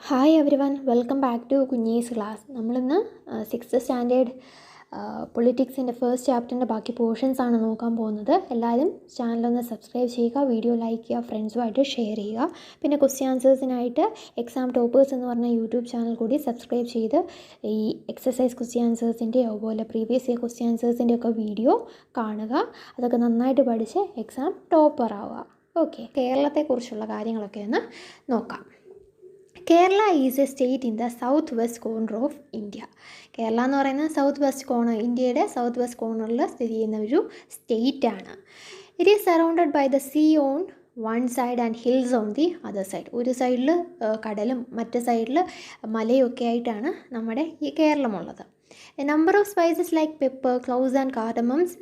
Hi everyone, welcome back to Kunjees class. നമ്മളിന്ന് sixth standard പൊളിറ്റിക്സിൻ്റെ first ചാപ്റ്ററിൻ്റെ ബാക്കി പോർഷൻസ് ആണ് നോക്കാൻ പോകുന്നത്. എല്ലാവരും ചാനലൊന്ന് സബ്സ്ക്രൈബ് ചെയ്യുക, വീഡിയോ ലൈക്ക് ചെയ്യുക, ഫ്രണ്ട്സുമായിട്ട് ഷെയർ ചെയ്യുക. പിന്നെ ക്വസ്റ്റ്യൻ ആൻസേഴ്സിനായിട്ട് എക്സാം ടോപ്പേഴ്സ് എന്ന് പറഞ്ഞ യൂട്യൂബ് ചാനൽ കൂടി സബ്സ്ക്രൈബ് ചെയ്ത് ഈ എക്സസൈസ് ക്വസ്റ്റ്യൻ ആൻസേഴ്സിൻ്റെയോ അതുപോലെ പ്രീവിയസ് ഇയർ ക്വസ്റ്റ്യൻ ആൻസേഴ്സിൻ്റെ ഒക്കെ വീഡിയോ കാണുക. അതൊക്കെ നന്നായിട്ട് പഠിച്ച് എക്സാം ടോപ്പർ ആവുക. ഓക്കെ, കേരളത്തെക്കുറിച്ചുള്ള കാര്യങ്ങളൊക്കെ ഒന്ന് നോക്കാം. Kerala is a state in the south west corner of India. Kerala എന്ന് പറയുന്നത് സൗത്ത് വെസ്റ്റ് കോർണർ, ഇന്ത്യയുടെ സൗത്ത് വെസ്റ്റ് കോർണറിൽ സ്ഥിതി ചെയ്യുന്ന ഒരു സ്റ്റേറ്റാണ്. It is surrounded by the sea on one side and hills on the other side. ഒരു സൈഡിൽ കടലും മറ്റു സൈഡിൽ മലയൊക്കെ ആയിട്ടാണ് നമ്മുടെ ഈ കേരളമുള്ളത്. A number of spices like pepper, cloves and കാർഡമംസ്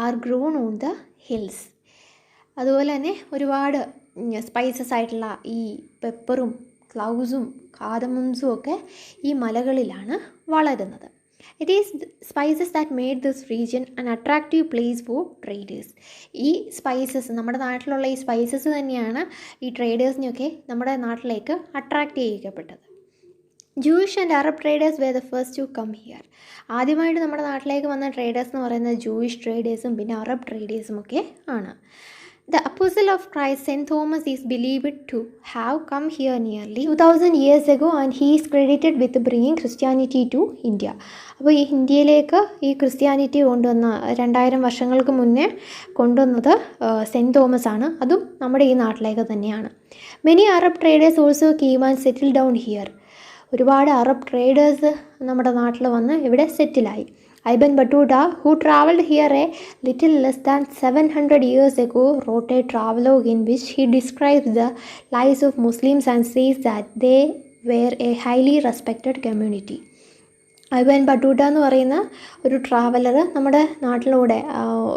are grown on the hills. അതുപോലെ തന്നെ ഒരുപാട് സ്പൈസസ് ആയിട്ടുള്ള ഈ പെപ്പറും ക്ലൗസും കാർഡമംസും ഒക്കെ ഈ മലകളിലാണ് വളരുന്നത്. It is spices that made this region an attractive place for traders. ഈ സ്പൈസസ്, നമ്മുടെ നാട്ടിലുള്ള ഈ സ്പൈസസ് തന്നെയാണ് ഈ ട്രേഡേഴ്സിനെയൊക്കെ നമ്മുടെ നാട്ടിലേക്ക് അട്രാക്റ്റ് ചെയ്യിക്കപ്പെട്ടത്. Jewish and Arab traders were the first to come here. ആദ്യമായിട്ട് നമ്മുടെ നാട്ടിലേക്ക് വന്ന ട്രേഡേഴ്സ് എന്ന് പറയുന്നത് ജൂയിഷ് ട്രേഡേഴ്സും പിന്നെ അറബ് ട്രേഡേഴ്സും ഒക്കെ ആണ്. The Apostle of Christ, St. Thomas, is believed to have come here nearly 2000 years ago and he is credited with bringing Christianity to India. അപ്പോൾ ഈ ഇന്ത്യയിലേക്ക് ഈ ക്രിസ്ത്യാനിറ്റി കൊണ്ടുവന്ന 2000 വർഷങ്ങൾക്ക് മുന്നേ കൊണ്ടുവന്നത് സെൻറ്റ് തോമസ് ആണ്. അതും നമ്മുടെ ഈ നാട്ടിലേക്ക് തന്നെയാണ്. Many Arab traders also KEAM and settle down here. ഒരുപാട് അറബ് ട്രേഡേഴ്സ് നമ്മുടെ നാട്ടിൽ വന്ന് ഇവിടെ സെറ്റിലായി. Ibn Battuta, who travelled here a little less than 700 years ago, wrote a travelogue in which he describes the lives of Muslims and says that they were a highly respected community. Aiban ബട്ടൂട്ട എന്ന് പറയുന്ന ഒരു traveller നമ്മുടെ നാട്ടിലൂടെ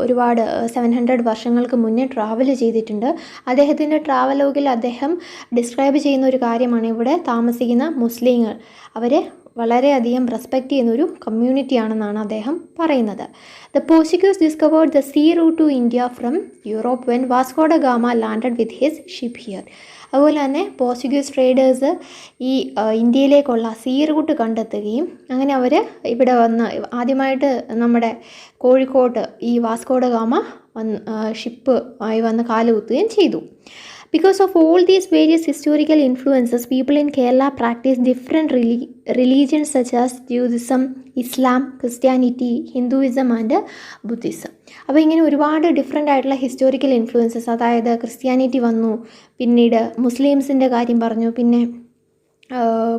ഒരുപാട് 700 വർഷങ്ങൾക്ക് മുന്നേ travel ചെയ്തിട്ടുണ്ട്. അദ്ദേഹത്തിൻ്റെ ട്രാവലോഗിൽ അദ്ദേഹം ഡിസ്ക്രൈബ് ചെയ്യുന്ന ഒരു കാര്യമാണ് ഇവിടെ താമസിക്കുന്ന മുസ്ലിങ്ങൾ അവരെ വളരെയധികം റെസ്പെക്റ്റ് ചെയ്യുന്ന ഒരു കമ്മ്യൂണിറ്റിയാണെന്നാണ് അദ്ദേഹം പറയുന്നത്. The Portuguese discovered the sea route to India from Europe when Vasco da Gama landed with his ship here. അതുപോലെ തന്നെ പോർച്ചുഗീസ് ട്രേഡേഴ്സ് ഈ ഇന്ത്യയിലേക്കുള്ള സീ റൂട്ട് കണ്ടെത്തുകയും അങ്ങനെ അവർ ഇവിടെ വന്ന് ആദ്യമായിട്ട് നമ്മുടെ കോഴിക്കോട്ട് ഈ വാസ്കോ ഡ ഗാമ ഷിപ്പ് ആയി വന്ന് കാലുകുത്തുകയും ചെയ്തു. Because of all these various historical influences, people in Kerala practice different religions such as Judaism, Islam, Christianity, Hinduism and Buddhism. അപ്പോൾ ഇങ്ങനെ ഒരുപാട് ഡിഫറെൻ്റ് ആയിട്ടുള്ള ഹിസ്റ്റോറിക്കൽ ഇൻഫ്ലുവൻസസ്, അതായത് ക്രിസ്ത്യാനിറ്റി വന്നു, പിന്നീട് മുസ്ലിംസിൻ്റെ കാര്യം പറഞ്ഞു, പിന്നെ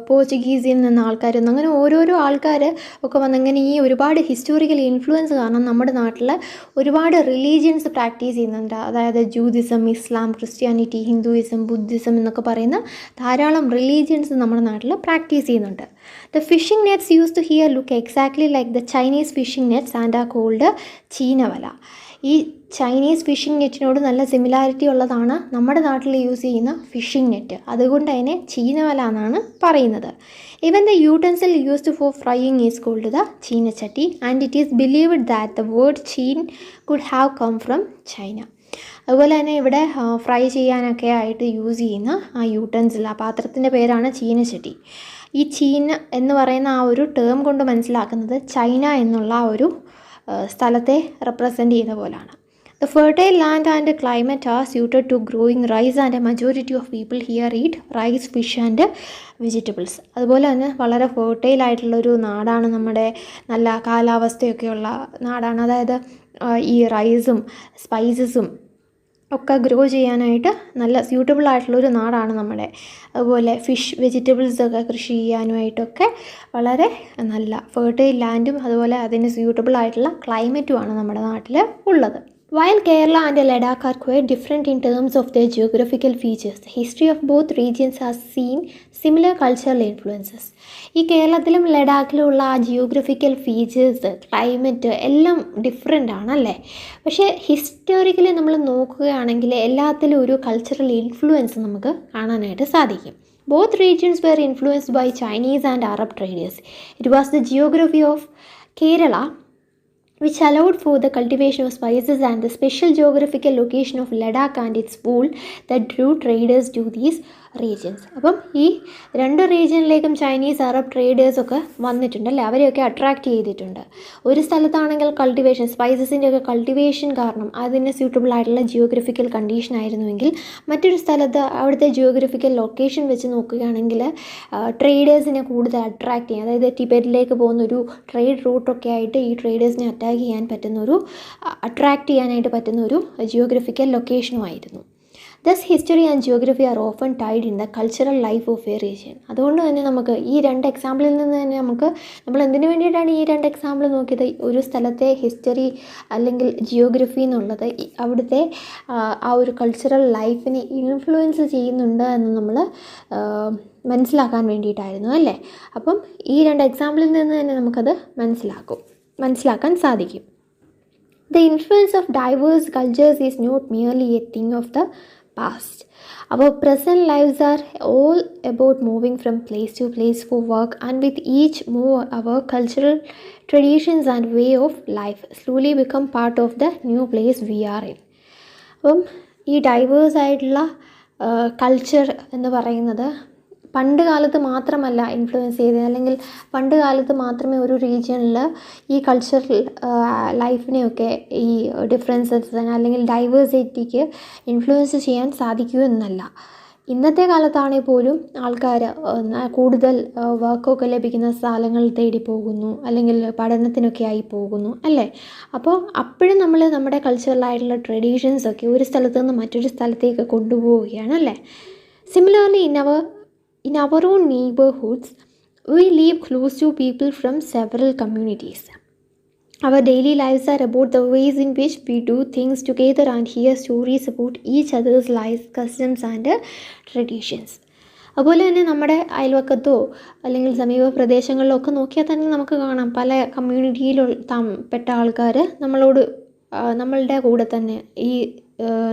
പോർച്ചുഗീസിൽ നിന്ന് ആൾക്കാർ വന്നു, അങ്ങനെ ഓരോരോ ആൾക്കാർ ഒക്കെ വന്നങ്ങനെ ഈ ഒരുപാട് ഹിസ്റ്റോറിക്കൽ ഇൻഫ്ലുവൻസ് കാരണം നമ്മുടെ നാട്ടിൽ ഒരുപാട് റിലീജിയൻസ് പ്രാക്ടീസ് ചെയ്യുന്നുണ്ട്. അതായത് Judaism, Islam, Christianity, Hinduism, Buddhism എന്നൊക്കെ പറയുന്ന ധാരാളം റിലീജിയൻസ് നമ്മുടെ നാട്ടിൽ പ്രാക്ടീസ് ചെയ്യുന്നുണ്ട്. The fishing nets used here look exactly like the Chinese fishing nets and are called ചീനവല. ഈ ചൈനീസ് ഫിഷിംഗ് നെറ്റിനോട് നല്ല സിമിലാരിറ്റി ഉള്ളതാണ് നമ്മുടെ നാട്ടിൽ യൂസ് ചെയ്യുന്ന ഫിഷിംഗ് നെറ്റ്. അതുകൊണ്ട് അതിനെ ചീനവല എന്നാണ് പറയുന്നത്. Even the utensil used for frying is called the ചീനച്ചട്ടി and it is believed that the word ചീൻ could have come from China. അതുപോലെ തന്നെ ഇവിടെ ഫ്രൈ ചെയ്യാനൊക്കെ ആയിട്ട് യൂസ് ചെയ്യുന്ന ആ യൂട്ടൻസിൽ, ആ പാത്രത്തിൻ്റെ പേരാണ് ചീനച്ചട്ടി. ഈ ചീന എന്ന് പറയുന്ന ആ ഒരു ടേം കൊണ്ട് മനസ്സിലാക്കുന്നത് ചൈന എന്നുള്ള ആ ഒരു സ്ഥലത്തെ റെപ്രസെൻ്റ് ചെയ്യുന്ന പോലാണ്. The fertile land and climate are suited to growing rice and a majority of people here eat rice, fish and vegetables. അതുപോലെ തന്നെ വളരെ ഫെർട്ടൈൽ ആയിട്ടുള്ളൊരു നാടാണ് നമ്മുടെ, നല്ല കാലാവസ്ഥയൊക്കെയുള്ള നാടാണ്. അതായത് ഈ റൈസും സ്പൈസസും ഒക്കെ ഗ്രോ ചെയ്യാനായിട്ട് നല്ല സ്യൂട്ടബിൾ ആയിട്ടുള്ളൊരു നാടാണ് നമ്മുടെ. അതുപോലെ ഫിഷ്, വെജിറ്റബിൾസ് ഒക്കെ കൃഷി ചെയ്യാനുമായിട്ടൊക്കെ വളരെ നല്ല ഫെർട്ടൈൽ ലാൻഡും അതുപോലെ അതിന് സ്യൂട്ടബിൾ ആയിട്ടുള്ള ക്ലൈമറ്റുമാണ് നമ്മുടെ നാട്ടിൽ ഉള്ളത്. While Kerala and Ladakh are quite different in terms of their geographical features, the history of both regions has seen similar cultural influences. ഈ കേരളത്തിലും ലഡാക്കിലുമുള്ള ആ ജിയോഗ്രഫിക്കൽ ഫീച്ചേഴ്സ്, ക്ലൈമറ്റ് എല്ലാം ഡിഫറെൻ്റ് ആണല്ലേ. പക്ഷേ ഹിസ്റ്റോറിക്കലി നമ്മൾ നോക്കുകയാണെങ്കിൽ എല്ലാത്തിലും ഒരു കൾച്ചറൽ ഇൻഫ്ലുവൻസ് നമുക്ക് കാണാനായിട്ട് സാധിക്കും. Both regions were influenced by Chinese and Arab traders. It was the geography of Kerala which allowed for the cultivation of spices and the special geographical location of Ladakh and its wool that drew traders to these regions. അപ്പം ഈ 2 റീജിയനിലേക്കും Chinese Arab ട്രേഡേഴ്സൊക്കെ വന്നിട്ടുണ്ട് അല്ലേ, അവരെയൊക്കെ attract ചെയ്തിട്ടുണ്ട്. ഒരു സ്ഥലത്താണെങ്കിൽ cultivation, സ്പൈസസിൻ്റെ ഒക്കെ cultivation കാരണം അതിന് സ്യൂട്ടബിൾ ആയിട്ടുള്ള ജിയോഗ്രഫിക്കൽ കണ്ടീഷൻ ആയിരുന്നുവെങ്കിൽ മറ്റൊരു സ്ഥലത്ത് അവിടുത്തെ ജിയോഗ്രഫിക്കൽ ലൊക്കേഷൻ വെച്ച് നോക്കുകയാണെങ്കിൽ ട്രേഡേഴ്സിനെ കൂടുതൽ അട്രാക്റ്റ് ചെയ്യാൻ, അതായത് ടിബറ്റിലേക്ക് പോകുന്ന ഒരു ട്രേഡ് റൂട്ടൊക്കെ ആയിട്ട് ഈ ട്രേഡേഴ്സിനെ അട്രാക്റ്റ് ചെയ്യാനായിട്ട് പറ്റുന്ന ഒരു ജിയോഗ്രഫിക്കൽ ലൊക്കേഷനുമായിരുന്നു. Thus history and geography are often tied in the cultural life of a region. അതുകൊണ്ട് തന്നെ നമുക്ക് ഈ 2 എക്സാമ്പിളിൽ നിന്ന് തന്നെ നമ്മൾ എന്തിനു വേണ്ടിയിട്ടാണ് ഈ 2 എക്സാമ്പിൾ നോക്കിയത്? ഒരു സ്ഥലത്തെ ഹിസ്റ്ററി അല്ലെങ്കിൽ ജിയോഗ്രഫി എന്നുള്ളത് അവിടുത്തെ ആ ഒരു കൾച്ചറൽ ലൈഫിനെ ഇൻഫ്ലുവൻസ് ചെയ്യുന്നുണ്ട് എന്ന് നമ്മൾ മനസ്സിലാക്കാൻ വേണ്ടിയിട്ടായിരുന്നു അല്ലേ. അപ്പം ഈ 2 എക്സാമ്പിളിൽ നിന്ന് തന്നെ നമുക്കത് മനസ്സിലാക്കാൻ സാധിക്കും. The influence of diverse cultures is not merely a thing of the past. Our present lives are all about moving from place to place for work, and with each move our cultural traditions and way of life slowly become part of the new place we are in. അപ്പം ഈ diverse ആയിട്ടുള്ള culture എന്ന് പറയുന്നത് പണ്ട് കാലത്ത് മാത്രമല്ല influence ചെയ്തത്, അല്ലെങ്കിൽ പണ്ട് കാലത്ത് മാത്രമേ ഒരു റീജിയനിൽ ഈ കൾച്ചറൽ ലൈഫിനെയൊക്കെ ഈ ഡിഫറൻസസിന് അല്ലെങ്കിൽ ഡൈവേഴ്സിറ്റിക്ക് ഇൻഫ്ലുവൻസ് ചെയ്യാൻ സാധിക്കൂ എന്നല്ല. ഇന്നത്തെ കാലത്താണെങ്കിൽ പോലും ആൾക്കാർ കൂടുതൽ വർക്കൊക്കെ ലഭിക്കുന്ന സ്ഥലങ്ങൾ തേടി പോകുന്നു, അല്ലെങ്കിൽ പഠനത്തിനൊക്കെ ആയി പോകുന്നു അല്ലേ. അപ്പോൾ അപ്പോഴും നമ്മൾ നമ്മുടെ കൾച്ചറലായിട്ടുള്ള ട്രഡീഷൻസൊക്കെ ഒരു സ്ഥലത്ത് നിന്ന് മറ്റൊരു സ്ഥലത്തേക്ക് കൊണ്ടുപോവുകയാണ് അല്ലേ. Similarly in our own neighborhoods, we live close to people from several communities. Our daily lives are about the ways in which we do things together and hear stories about each other's lives, customs and traditions. അതുപോലെ തന്നെ നമ്മുടെ അയൽവക്കത്തോ അല്ലെങ്കിൽ സമീപ പ്രദേശങ്ങളിലോ ഒക്കെ നോക്കിയാൽ തന്നെ നമുക്ക് കാണാം, പല കമ്മ്യൂണിറ്റിയിൽ പെട്ട ആൾക്കാർ നമ്മളുടെ കൂടെ തന്നെ ഈ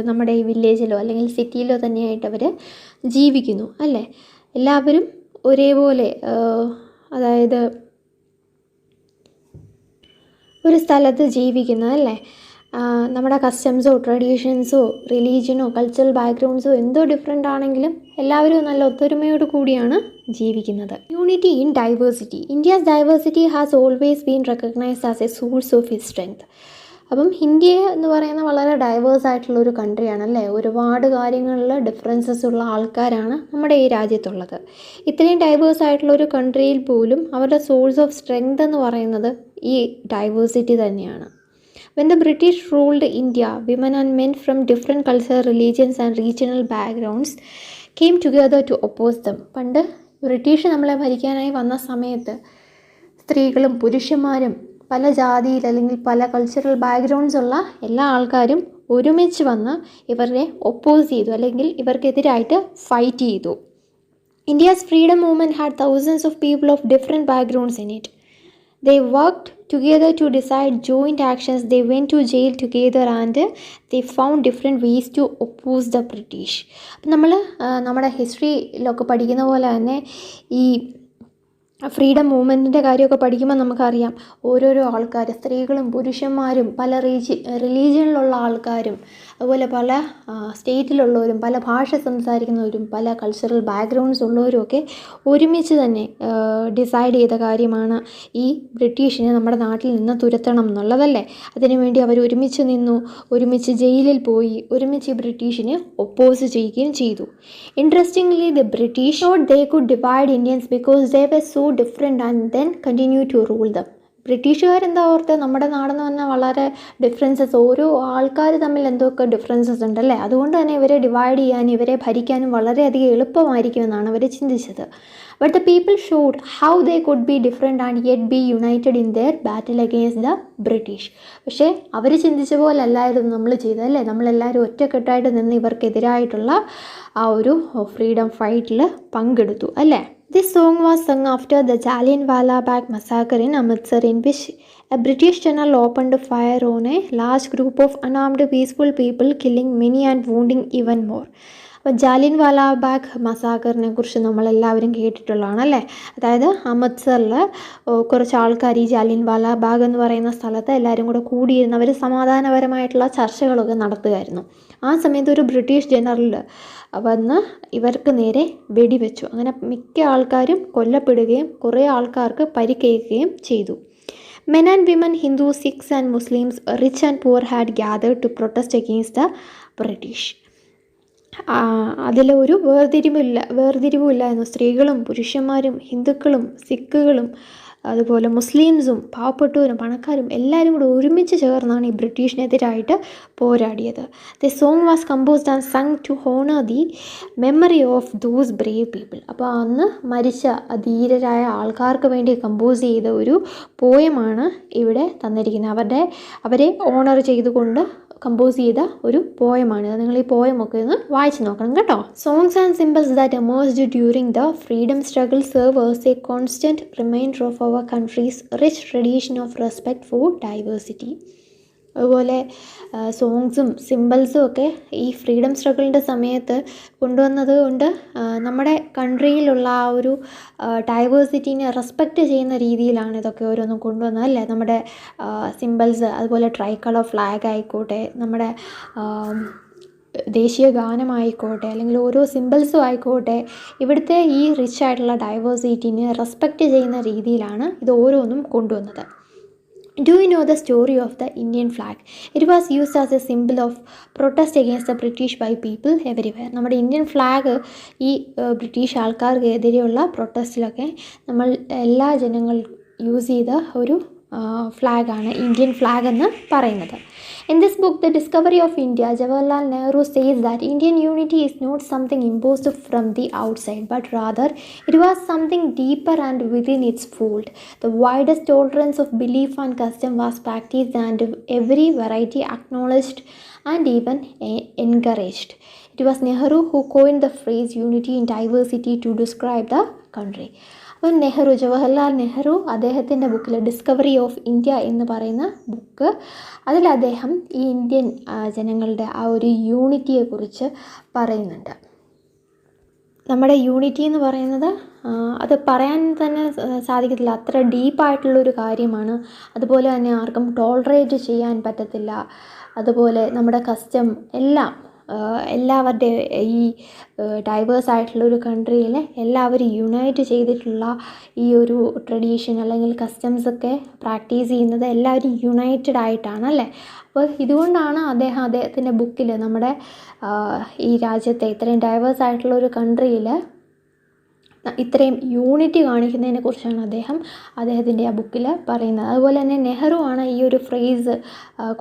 നമ്മുടെ ഈ വില്ലേജിലോ അല്ലെങ്കിൽ സിറ്റിയിലോ തന്നെയായിട്ട് അവർ ജീവിക്കുന്നു അല്ലേ. എല്ലാവരും ഒരേപോലെ, അതായത് ഒരു സ്ഥലത്ത് ജീവിക്കുന്നതല്ലേ. നമ്മുടെ കസ്റ്റംസോ ട്രഡീഷൻസോ റിലീജിയനോ കൾച്ചറൽ ബാക്ക്ഗ്രൗണ്ട്സോ എന്തോ ഡിഫറെൻ്റ് ആണെങ്കിലും എല്ലാവരും നല്ല ഒത്തൊരുമയോട് കൂടിയാണ് ജീവിക്കുന്നത്. Unity in diversity. India's diversity has always been recognised as A source of his strength. അപ്പം ഇന്ത്യ എന്ന് പറയുന്ന വളരെ ഡൈവേഴ്സ് ആയിട്ടുള്ളൊരു കൺട്രിയാണ് അല്ലേ. ഒരുപാട് കാര്യങ്ങളിൽ ഡിഫറൻസസ് ഉള്ള ആൾക്കാരാണ് നമ്മുടെ ഈ രാജ്യത്തുള്ളത്. ഇത്രയും ഡൈവേഴ്സ് ആയിട്ടുള്ളൊരു കൺട്രിയിൽ പോലും അവരുടെ സോഴ്സ് ഓഫ് സ്ട്രെങ്ത് എന്ന് പറയുന്നത് ഈ ഡൈവേഴ്സിറ്റി തന്നെയാണ്. When the British ruled India, women and men from different cultural, religions and regional backgrounds came together to oppose them. പണ്ട് ബ്രിട്ടീഷ് നമ്മളെ ഭരിക്കാനായി വന്ന സമയത്ത് സ്ത്രീകളും പുരുഷന്മാരും പല ജാതിയിൽ അല്ലെങ്കിൽ പല കൾച്ചറൽ ബാക്ക്ഗ്രൗണ്ട്സ് ഉള്ള എല്ലാ ആൾക്കാരും ഒരുമിച്ച് വന്ന് ഇവരെ ഒപ്പോസ് ചെയ്തു, അല്ലെങ്കിൽ ഇവർക്കെതിരായിട്ട് ഫൈറ്റ് ചെയ്തു. India's freedom movement had thousands of people of different backgrounds in it. They worked together to decide joint actions. They went to jail together and they found different ways to oppose the British. അപ്പം നമ്മൾ നമ്മുടെ ഹിസ്റ്ററിയിലൊക്കെ പഠിക്കുന്ന പോലെ തന്നെ ഈ freedom മൂവ്മെൻറ്റിൻ്റെ കാര്യമൊക്കെ പഠിക്കുമ്പോൾ നമുക്കറിയാം, ഓരോരോ ആൾക്കാർ, സ്ത്രീകളും പുരുഷന്മാരും പല റിലീജിയനിലുള്ള ആൾക്കാരും അതുപോലെ പല സ്റ്റേറ്റിലുള്ളവരും പല ഭാഷ സംസാരിക്കുന്നവരും പല കൾച്ചറൽ ബാക്ക്ഗ്രൗണ്ട്സ് ഉള്ളവരും ഒക്കെ ഒരുമിച്ച് തന്നെ ഡിസൈഡ് ചെയ്ത കാര്യമാണ് ഈ ബ്രിട്ടീഷിനെ നമ്മുടെ നാട്ടിൽ നിന്ന് തുരത്തണം എന്നുള്ളതല്ലേ. അതിനുവേണ്ടി അവർ ഒരുമിച്ച് നിന്നു, ഒരുമിച്ച് ജയിലിൽ പോയി, ഒരുമിച്ച് ബ്രിട്ടീഷിനെ ഒപ്പോസ് ചെയ്യുകയും ചെയ്തു. Interestingly the British thought they could divide Indians because they were so different and then continue to rule them. ബ്രിട്ടീഷുകാരെന്താ ഓർത്ത്, നമ്മുടെ നാടെന്ന് പറഞ്ഞാൽ വളരെ ഡിഫറൻസസ്, ഓരോ ആൾക്കാർ തമ്മിൽ എന്തൊക്കെ ഡിഫറൻസസ് ഉണ്ടല്ലേ, അതുകൊണ്ട് തന്നെ ഇവരെ ഡിവൈഡ് ചെയ്യാനും ഇവരെ ഭരിക്കാനും വളരെയധികം എളുപ്പമായിരിക്കുമെന്നാണ് അവർ ചിന്തിച്ചത്. But the people showed how they could be different and yet be united in their battle against the British. പക്ഷേ അവർ ചിന്തിച്ച പോലെ അല്ലായിരുന്നു നമ്മൾ ചെയ്തതല്ലേ. നമ്മളെല്ലാവരും ഒറ്റക്കെട്ടായിട്ട് നിന്ന് ഇവർക്കെതിരായിട്ടുള്ള ആ ഒരു ഫ്രീഡം ഫൈറ്റിൽ പങ്കെടുത്തു അല്ലേ. This song was sung after the Jallianwala Bagh massacre in Amritsar, in which a British general opened fire on a large group of unarmed peaceful people, killing many and wounding even more. അപ്പോൾ ജാലിയൻ വാല bag മസാക്കറിനെ കുറിച്ച് നമ്മളെല്ലാവരും കേട്ടിട്ടുള്ളതാണ് അല്ലേ. അതായത് അമൃത്സറിൽ കുറച്ച് ആൾക്കാർ ഈ ജാലിയൻ വാല bag എന്ന് പറയുന്ന സ്ഥലത്ത് എല്ലാവരും കൂടെ കൂടിയിരുന്നവർ സമാധാനപരമായിട്ടുള്ള ചർച്ചകളൊക്കെ നടത്തുമായിരുന്നു. ആ സമയത്ത് ഒരു ബ്രിട്ടീഷ് ജനറൽ വന്ന് ഇവർക്ക് നേരെ വെടിവെച്ചു. അങ്ങനെ മിക്ക ആൾക്കാരും കൊല്ലപ്പെടുകയും കുറേ ആൾക്കാർക്ക് പരിക്കേൽക്കുകയും ചെയ്തു. Men and women, Hindus, Sikhs and Muslims, rich and poor had gathered to protest against the British. അതിലൊരു വേർതിരിവുമില്ലായിരുന്നു. സ്ത്രീകളും പുരുഷന്മാരും ഹിന്ദുക്കളും സിഖുകളും അതുപോലെ മുസ്ലിംസും പാവപ്പെട്ടവരും പണക്കാരും എല്ലാവരും കൂടെ ഒരുമിച്ച് ചേർന്നാണ് ഈ ബ്രിട്ടീഷിനെതിരായിട്ട് പോരാടിയത്. The song was composed and sung to honour the memory of those brave people. അപ്പോൾ അന്ന് മരിച്ച ധീരരായ ആൾക്കാർക്ക് വേണ്ടി കമ്പോസ് ചെയ്ത ഒരു പോയമാണ് ഇവിടെ തന്നിരിക്കുന്നത്. അവരെ ഓണർ ചെയ്തുകൊണ്ട് കമ്പോസ് ചെയ്ത ഒരു പോയമാണ്. നിങ്ങൾ ഈ പോയമൊക്കെ ഒന്ന് വായിച്ച് നോക്കണം കേട്ടോ. Songs and symbols that emerged during the freedom struggle serve as a constant reminder of our country's rich tradition of respect for diversity. അതുപോലെ സോങ്സും സിംബൽസും ഒക്കെ ഈ ഫ്രീഡം സ്ട്രഗിളിൻ്റെ സമയത്ത് കൊണ്ടുവന്നത് കൊണ്ട് നമ്മുടെ കൺട്രിയിലുള്ള ആ ഒരു ഡൈവേഴ്സിറ്റീനെ റെസ്പെക്റ്റ് ചെയ്യുന്ന രീതിയിലാണ് ഇതൊക്കെ ഓരോന്നും കൊണ്ടുവന്നത് അല്ലേ. നമ്മുടെ സിംബൽസ്, അതുപോലെ ട്രൈ കളർ ഫ്ലാഗ് ആയിക്കോട്ടെ, നമ്മുടെ ദേശീയ ഗാനമായിക്കോട്ടെ, അല്ലെങ്കിൽ ഓരോ സിംബൽസും ആയിക്കോട്ടെ, ഇവിടുത്തെ ഈ റിച്ച് ആയിട്ടുള്ള ഡൈവേഴ്സിറ്റീനെ റെസ്പെക്റ്റ് ചെയ്യുന്ന രീതിയിലാണ് ഇത് ഓരോന്നും കൊണ്ടുവന്നത്. Do you know the story of the Indian flag? It was used as a symbol of protest against the British by people everywhere. നമ്മുടെ ഇന്ത്യൻ ഫ്ലാഗ് ഈ ബ്രിട്ടീഷ് ആൾക്കാർക്കെതിരെയുള്ള പ്രൊട്ടസ്റ്റിലൊക്കെ നമ്മൾ എല്ലാ ജനങ്ങൾ യൂസ് ചെയ്ത ഒരു ഫ്ലാഗാണ് ഇന്ത്യൻ ഫ്ലാഗ് എന്ന് പറയുന്നത്. In this book, The Discovery of India, Jawaharlal Nehru says that Indian unity is not something imposed from the outside, but rather it was something deeper and within its fold. The widest tolerance of belief and custom was practiced and every variety acknowledged and even encouraged. It was Nehru who coined the phrase unity in diversity to describe the country. അപ്പോൾ ജവഹർലാൽ നെഹ്റു അദ്ദേഹത്തിൻ്റെ ബുക്കിൽ discovery of India എന്ന് പറയുന്ന book, അതിൽ അദ്ദേഹം ഈ Indian ജനങ്ങളുടെ ആ ഒരു യൂണിറ്റിയെക്കുറിച്ച് പറയുന്നുണ്ട്. നമ്മുടെ യൂണിറ്റി എന്ന് പറയുന്നത് അത് പറയാൻ തന്നെ സാധിക്കത്തില്ല, അത്ര ഡീപ്പായിട്ടുള്ളൊരു കാര്യമാണ്. അതുപോലെ തന്നെ ആർക്കും ടോളറേറ്റ് ചെയ്യാൻ പറ്റത്തില്ല. അതുപോലെ നമ്മുടെ കസ്റ്റം എല്ലാവരുടെ ഈ ഡൈവേഴ്സ് ആയിട്ടുള്ളൊരു കൺട്രിയിൽ എല്ലാവരും യുണൈറ്റ് ചെയ്തിട്ടുള്ള ഈ ഒരു ട്രഡീഷൻ അല്ലെങ്കിൽ കസ്റ്റംസൊക്കെ പ്രാക്ടീസ് ചെയ്യുന്നത് എല്ലാവരും യുണൈറ്റഡ് ആയിട്ടാണല്ലേ. അപ്പോൾ ഇതുകൊണ്ടാണ് അദ്ദേഹത്തിൻ്റെ ബുക്കിൽ നമ്മുടെ ഈ രാജ്യത്തെ ഇത്രയും ഡൈവേഴ്സ് ആയിട്ടുള്ള ഒരു കൺട്രിയിൽ ഇത്രയും യൂണിറ്റി കാണിക്കുന്നതിനെ കുറിച്ചാണ് അദ്ദേഹത്തിൻ്റെ ആ ബുക്കിൽ പറയുന്നത്. അതുപോലെ തന്നെ നെഹ്റു ആണ് ഈ ഒരു ഫ്രേസ്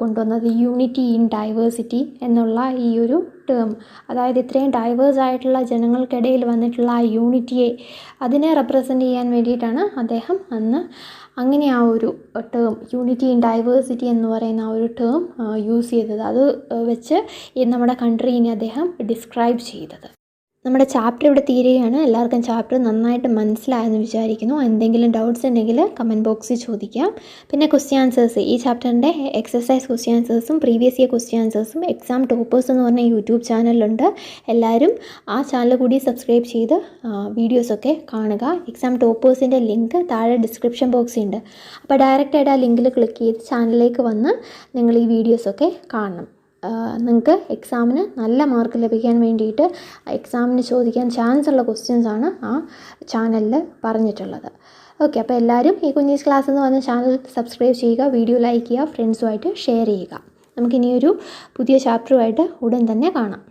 കൊണ്ടുവന്നത്, യൂണിറ്റി ഇൻ ഡൈവേഴ്സിറ്റി എന്നുള്ള ഈ ഒരു ടേം. അതായത് ഇത്രയും ഡൈവേഴ്സ് ആയിട്ടുള്ള ജനങ്ങൾക്കിടയിൽ വന്നിട്ടുള്ള ആ യൂണിറ്റിയെ, അതിനെ റെപ്രസെൻ്റ് ചെയ്യാൻ വേണ്ടിയിട്ടാണ് അദ്ദേഹം അന്ന് അങ്ങനെ ആ ഒരു ടേം യൂണിറ്റി ഇൻ ഡൈവേഴ്സിറ്റി എന്ന് പറയുന്ന ആ ഒരു ടേം യൂസ് ചെയ്തത്. അത് വെച്ച് നമ്മുടെ കൺട്രീനെ അദ്ദേഹം ഡിസ്ക്രൈബ് ചെയ്തത്. നമ്മുടെ ചാപ്റ്റർ ഇവിടെ തീരുകയാണ്. എല്ലാവർക്കും ചാപ്റ്റർ നന്നായിട്ട് മനസ്സിലായെന്ന് വിചാരിക്കുന്നു. എന്തെങ്കിലും ഡൗട്ട്സ് ഉണ്ടെങ്കിൽ കമൻറ്റ് ബോക്സിൽ ചോദിക്കാം. പിന്നെ ക്വസ്റ്റ്യൻ ആൻസേഴ്സ്, ഈ ചാപ്റ്ററിൻ്റെ എക്സസൈസ് ക്വസ്റ്റ്യൻ ആൻസേഴ്സും പ്രീവിയസ് ഇയർ ക്വസ്റ്റ്യൻ ആൻസേഴ്സും എക്സാം ടോപ്പേഴ്സ് എന്ന് പറഞ്ഞ യൂട്യൂബ് ചാനലുണ്ട്. എല്ലാവരും ആ ചാനൽ കൂടി സബ്സ്ക്രൈബ് ചെയ്ത് വീഡിയോസൊക്കെ കാണുക. എക്സാം ടോപ്പേഴ്സിൻ്റെ ലിങ്ക് താഴെ ഡിസ്ക്രിപ്ഷൻ ബോക്സിൽ ഉണ്ട്. അപ്പോൾ ഡയറക്റ്റായിട്ട് ആ ലിങ്കിൽ ക്ലിക്ക് ചെയ്ത് ചാനലിലേക്ക് വന്ന് നിങ്ങൾ ഈ വീഡിയോസൊക്കെ കാണണം. നിങ്ങൾക്ക് എക്സാമിന് നല്ല മാർക്ക് ലഭിക്കാൻ വേണ്ടിയിട്ട് എക്സാമിന് ചോദിക്കാൻ ചാൻസ് ഉള്ള ക്വസ്റ്റ്യൻസാണ് ആ ചാനലിൽ പറഞ്ഞിട്ടുള്ളത്. ഓക്കെ, അപ്പോൾ എല്ലാവരും ഈ കുഞ്ഞീസ് ക്ലാസ് എന്ന് പറഞ്ഞ ചാനൽ സബ്സ്ക്രൈബ് ചെയ്യുക, വീഡിയോ ലൈക്ക് ചെയ്യുക, ഫ്രണ്ട്സുമായിട്ട് ഷെയർ ചെയ്യുക. നമുക്കിനിയൊരു പുതിയ ചാപ്റ്ററുമായിട്ട് ഉടൻ തന്നെ കാണാം.